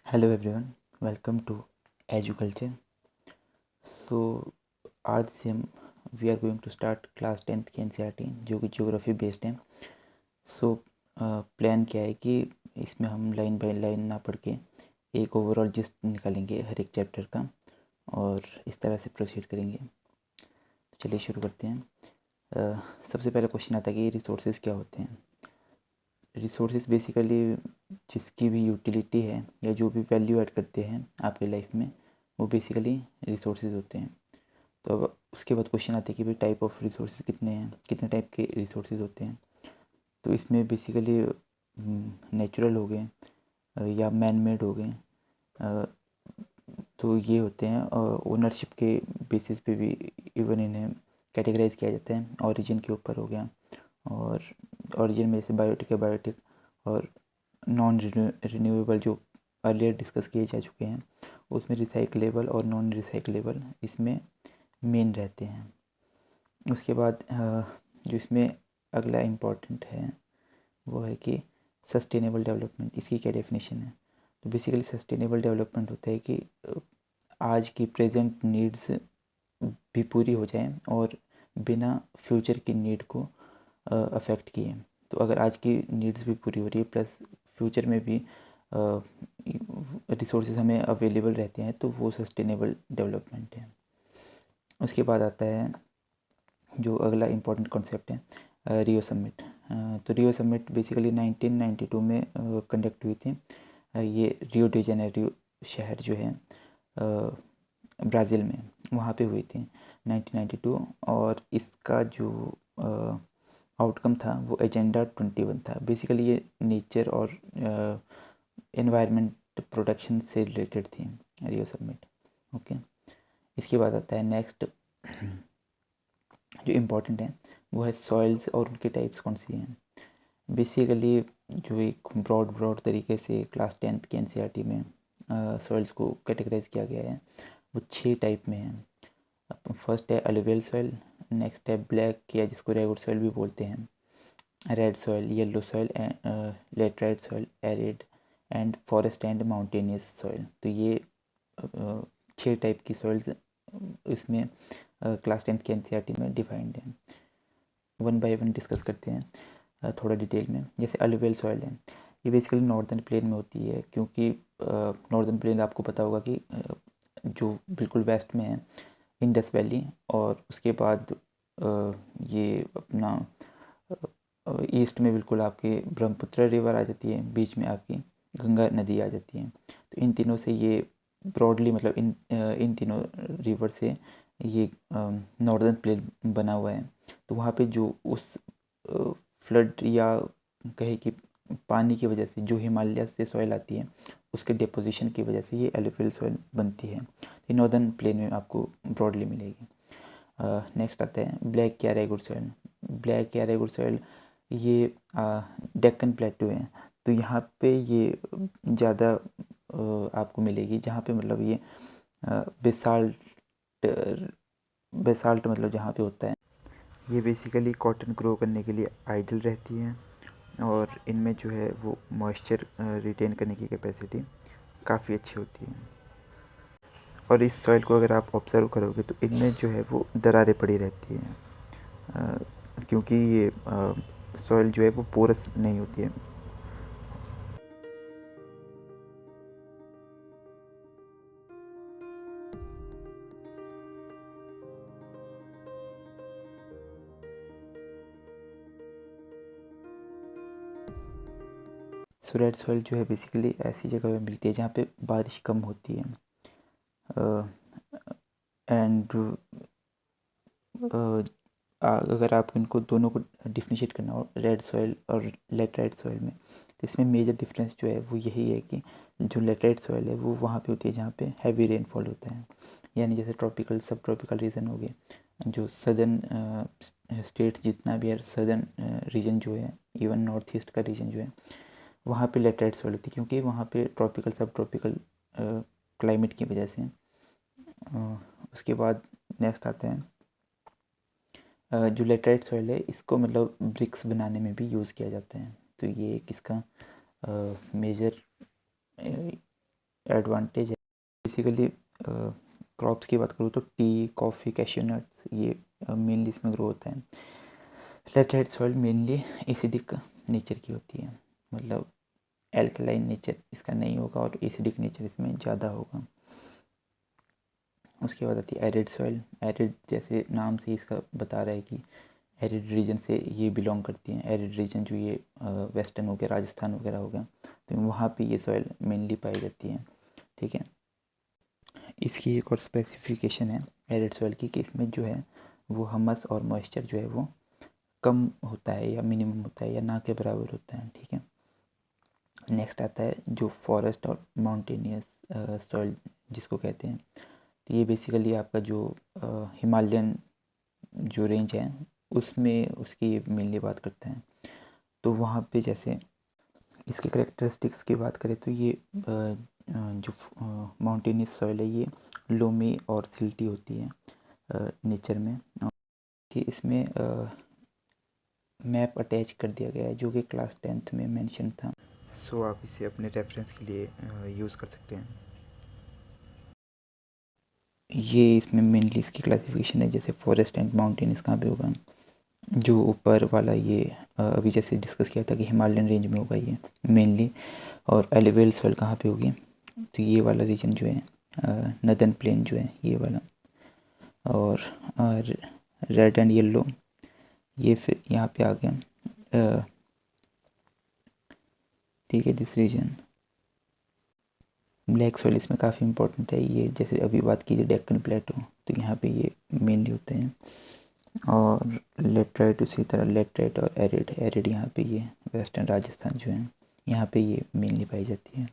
Hello everyone, welcome to Educulture. So आज से हम we are going to start class 10th की NCERT जो कि ज्योग्राफी बेस्ड है। सो प्लान क्या है कि इसमें हम लाइन बाय लाइन ना पढ़ के एक ओवरऑल जिस्ट निकालेंगे हर एक चैप्टर का और इस तरह से प्रोसीड करेंगे। तो चलिए शुरू करते हैं। सबसे पहला क्वेश्चन आता है कि रिसोर्सेज क्या होते हैं। रिसोर्सेज बेसिकली जिसकी भी यूटिलिटी है या जो भी वैल्यू ऐड करते हैं आपके लाइफ में, वो बेसिकली रिसोर्सेज होते हैं। तो अब उसके बाद क्वेश्चन आते हैं कि भाई टाइप ऑफ रिसोर्सेज कितने हैं, कितने टाइप के रिसोर्सेज होते हैं। तो इसमें बेसिकली नेचुरल हो गए या मैन मेड हो गए, तो ये होते हैं। ओनरशिप के बेसिस पे भी इवन इन्हें कैटेगराइज किया जाता है। ओरिजिन के ऊपर हो गया, और ओरिजिन में जैसे बायोटिक है, बायोटिक और नॉन रिन्यूएबल जो अर्लियर डिस्कस किए जा चुके हैं, उसमें रिसाइकलेबल और नॉन रिसाइकलेबल इसमें मेन रहते हैं। उसके बाद जो इसमें अगला इम्पॉर्टेंट है वो है कि सस्टेनेबल डेवलपमेंट। इसकी क्या डेफिनेशन है। तो बेसिकली सस्टेनेबल डेवलपमेंट होता है कि आज की प्रेजेंट नीड्स भी पूरी हो जाएं और बिना फ्यूचर की नीड को अफेक्ट किए। तो अगर आज की नीड्स भी पूरी हो रही है प्लस फ्यूचर में भी रिसोर्सेज हमें अवेलेबल रहते हैं, तो वो सस्टेनेबल डेवलपमेंट है। उसके बाद आता है जो अगला इम्पोर्टेंट कॉन्सेप्ट है, रियो समिट। तो रियो समिट बेसिकली 1992 में कंडक्ट हुई थी। ये रियो डी जेनेरियो शहर जो है ब्राज़ील में, वहाँ पे हुई थी 1992। और इसका जो आउटकम था वो एजेंडा 21 था। बेसिकली ये नेचर और एनवायरनमेंट प्रोटेक्शन से रिलेटेड थी रियो समिट। ओके, इसके बाद आता है नेक्स्ट जो इम्पोर्टेंट है वो है सॉइल्स और उनके टाइप्स कौन सी हैं। बेसिकली जो एक ब्रॉड तरीके से क्लास 10th की एनसीईआरटी में सॉइल्स को कैटेगराइज किया गया है, वो 6 टाइप में है। फर्स्ट है अलुवियल सॉइल, नेक्स्ट है ब्लैक या जिसको रेगुलर सॉइल भी बोलते हैं, red soil, yellow soil, laterite soil, arid and forest and mountainous soil. तो ये 6 टाइप की सॉइल्स इसमें क्लास 10th की एनसीईआरटी में डिफाइंड है। वन बाय वन डिस्कस करते हैं थोड़ा डिटेल में। जैसे अलुवियल सॉइल है, ये बेसिकली नॉर्दर्न प्लेन में होती है, क्योंकि नॉर्दर्न प्लेन आपको पता होगा कि जो बिल्कुल वेस्ट में है इंडस वैली, और उसके बाद ये अपना ईस्ट में बिल्कुल आपके ब्रह्मपुत्र रिवर आ जाती है, बीच में आपकी गंगा नदी आ जाती है। तो इन तीनों से ये ब्रॉडली मतलब इन तीनों रिवर से ये नॉर्दर्न प्लेन बना हुआ है। तो वहाँ पे जो उस फ्लड या कहे कि पानी की वजह से जो हिमालय से सॉइल आती है उसके डिपोजिशन की वजह से ये एलुवियल सॉइल बनती है। ये नॉर्दर्न प्लेन में आपको ब्रॉडली मिलेगी। नेक्स्ट आता है ब्लैक या रेगुड सॉइल। ब्लैक या रेगुड सॉइल ये डेक्कन प्लेटो है, तो यहाँ पे ये ज़्यादा आपको मिलेगी, जहाँ पे मतलब ये बेसाल्ट बेसाल्ट मतलब जहाँ पे होता है। ये बेसिकली कॉटन ग्रो करने के लिए आइडियल रहती है, और इनमें जो है वो मॉइस्चर रिटेन करने की कैपेसिटी काफ़ी अच्छी होती है। और इस सॉइल को अगर आप ऑब्ज़र्व करोगे तो इनमें जो है वो दरारें पड़ी रहती हैं, क्योंकि ये सॉइल जो है वो पोरस नहीं होती है। सो रेड सॉइल जो है बेसिकली ऐसी जगह पे मिलती है जहाँ पे बारिश कम होती है। एंड अगर आप इनको दोनों को डिफ्रेंशिएट करना हो रेड सॉइल और लेटराइट सॉइल में, तो इसमें मेजर डिफरेंस जो है वो यही है कि जो लेटराइट सॉइल है वो वहाँ पे होती है जहाँ पे हैवी रेनफॉल होता है। यानी जैसे ट्रॉपिकल सब ट्रॉपिकल रीजन हो गए, जो सदर्न स्टेट्स जितना भी है, सदर्न रीजन जो है, इवन नॉर्थ ईस्ट का रीजन जो है, वहाँ पे लेटराइट सॉइल होती है, क्योंकि वहाँ पे ट्रॉपिकल सब ट्रॉपिकल क्लाइमेट की वजह से। उसके बाद नेक्स्ट आते हैं जो लेटराइट सॉइल है, इसको मतलब ब्रिक्स बनाने में भी यूज़ किया जाता है। तो ये एक इसका मेजर एडवांटेज है। बेसिकली क्रॉप्स की बात करूँ तो टी, कॉफ़ी, कैश्यू नट्स, ये मेनली इसमें ग्रो होता है। Laterite soil mainly acidic nature की होती है, मतलब एल्कलाइन नेचर इसका नहीं होगा और एसिडिक नेचर इसमें ज़्यादा होगा। उसके बाद आती है एरिड सॉइल। एरिड जैसे नाम से इसका बता रहा है कि एरिड रीजन से ये बिलोंग करती हैं। एरिड रीजन जो ये वेस्टर्न हो गया, राजस्थान वगैरह हो गया, तो वहाँ पे ये सॉइल मेनली पाई जाती है। ठीक है, इसकी एक और स्पेसिफिकेशन है एरिड सॉइल की कि इसमें जो है वो हमस और मॉइस्चर जो है वो कम होता है या मिनिमम होता है या ना के बराबर होता है। ठीक है, नेक्स्ट आता है जो फॉरेस्ट और माउंटेनियस सॉइल जिसको कहते हैं। तो ये बेसिकली आपका जो हिमालयन जो रेंज है उसमें उसकी मेनली बात करते हैं। तो वहाँ पे जैसे इसके करेक्टरिस्टिक्स की बात करें तो ये जो माउंटेनियस सॉइल है ये लोमी और सिल्टी होती है नेचर में। कि इसमें मैप अटैच कर दिया गया है जो कि क्लास 10th में मेंशन था। सो आप इसे अपने रेफरेंस के लिए यूज़ कर सकते हैं। ये इसमें मेनली इसकी क्लासिफिकेशन है, जैसे फॉरेस्ट एंड माउंटेन्स कहाँ पे होगा। जो ऊपर वाला ये अभी जैसे डिस्कस किया था कि हिमालयन रेंज में होगा ये मेनली। और एलिवेल सॉइल कहाँ पे होगी, तो ये वाला रीजन जो है नदर्न प्लेन जो है ये वाला। और रेड एंड येलो ये फिर यहाँ पे आ गया। ठीक है, दिस रीजन ब्लैक सॉइल इसमें काफ़ी इंपॉर्टेंट है। ये जैसे अभी बात कीजिए डेक्कन प्लेटो, तो यहाँ पे ये मेनली होते हैं। और लेटराइट उसी तरह लेटराइट और एरिड यहाँ पे ये वेस्टर्न राजस्थान जो है यहाँ पे ये मेनली पाई जाती है।